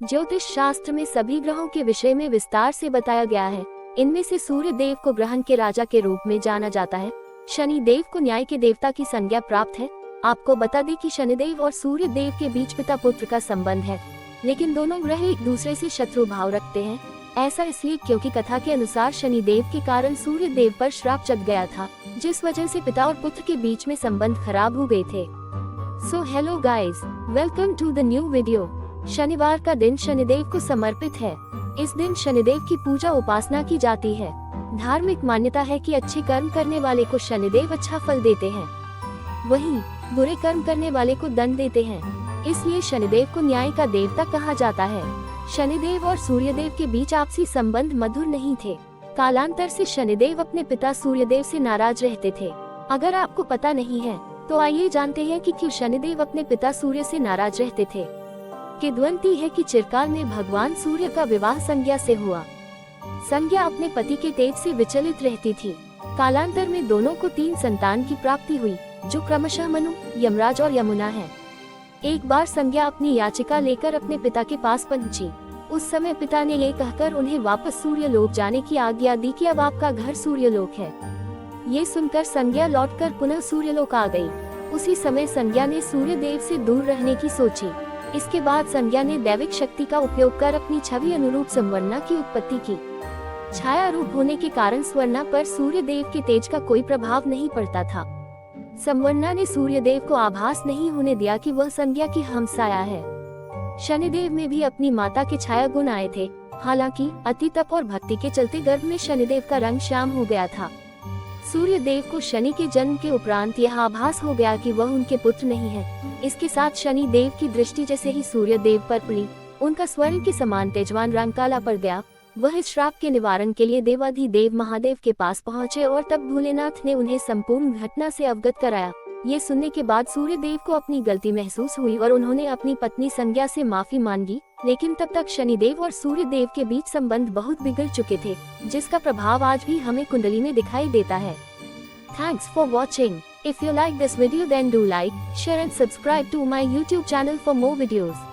ज्योतिष शास्त्र में सभी ग्रहों के विषय में विस्तार से बताया गया है। इनमें से सूर्य देव को ग्रहण के राजा के रूप में जाना जाता है। शनि देव को न्याय के देवता की संज्ञा प्राप्त है। आपको बता दें कि शनिदेव और सूर्य देव के बीच पिता पुत्र का संबंध है, लेकिन दोनों ग्रह एक दूसरे से शत्रु भाव रखते हैं। ऐसा इसलिए क्योंकि कथा के अनुसार शनि देव के कारण सूर्य देव पर श्राप चढ़ गया था, जिस वजह से पिता और पुत्र के बीच में संबंध खराब हो गए थे। So hello guys, welcome to the new video. शनिवार का दिन शनिदेव को समर्पित है। इस दिन शनिदेव की पूजा उपासना की जाती है। धार्मिक मान्यता है कि अच्छे कर्म करने वाले को शनिदेव अच्छा फल देते हैं, वहीं बुरे कर्म करने वाले को दंड देते हैं। इसलिए शनिदेव को न्याय का देवता कहा जाता है। शनिदेव और सूर्यदेव के बीच आपसी संबंध मधुर नहीं थे। कालांतर से शनिदेव अपने पिता सूर्यदेव से नाराज रहते थे। अगर आपको पता नहीं है तो आइए जानते हैं कि क्यों शनिदेव अपने पिता सूर्य से नाराज रहते थे। किंवदंती है कि चिरकाल में भगवान सूर्य का विवाह संज्ञा से हुआ। संज्ञा अपने पति के तेज से विचलित रहती थी। कालांतर में दोनों को 3 संतान की प्राप्ति हुई, जो क्रमशः मनु, यमराज और यमुना है। एक बार संज्ञा अपनी याचिका लेकर अपने पिता के पास पहुंची। उस समय पिता ने ये कहकर उन्हें वापस सूर्यलोक जाने की आज्ञा दी कि अब आपका घर सूर्यलोक है। ये सुनकर संज्ञा लौटकर पुनः सूर्यलोक आ गई। उसी समय संज्ञा ने सूर्यदेव से दूर रहने की सोची। इसके बाद संज्ञा ने दैविक शक्ति का उपयोग कर अपनी छवि अनुरूप संवर्णा की उत्पत्ति की। छाया रूप होने के कारण स्वर्णा पर सूर्यदेव के तेज का कोई प्रभाव नहीं पड़ता था। संवर्णा ने सूर्यदेव को आभास नहीं होने दिया कि वह संज्ञा की हमसाया है। शनिदेव में भी अपनी माता के छाया गुण आए थे। हालांकि अति तप और भक्ति के चलते गर्भ में शनिदेव का रंग श्याम हो गया था। सूर्यदेव को शनि के जन्म के उपरांत यह आभास हो गया कि वह उनके पुत्र नहीं है। इसके साथ शनि देव की दृष्टि जैसे ही सूर्यदेव पर पड़ी, उनका स्वर्ण के समान तेजवान रंग काला पड़ गया। वह इस श्राप के निवारण के लिए देवाधिदेव महादेव के पास पहुंचे और तब भोलेनाथ ने उन्हें संपूर्ण घटना से अवगत कराया। ये सुनने के बाद सूर्यदेव को अपनी गलती महसूस हुई और उन्होंने अपनी पत्नी संज्ञा से माफी मांगी, लेकिन तब तक शनिदेव और सूर्यदेव के बीच संबंध बहुत बिगड़ चुके थे, जिसका प्रभाव आज भी हमें कुंडली में दिखाई देता है। Thanks for watching. If you like this video then do like, share and subscribe to my YouTube channel for more videos.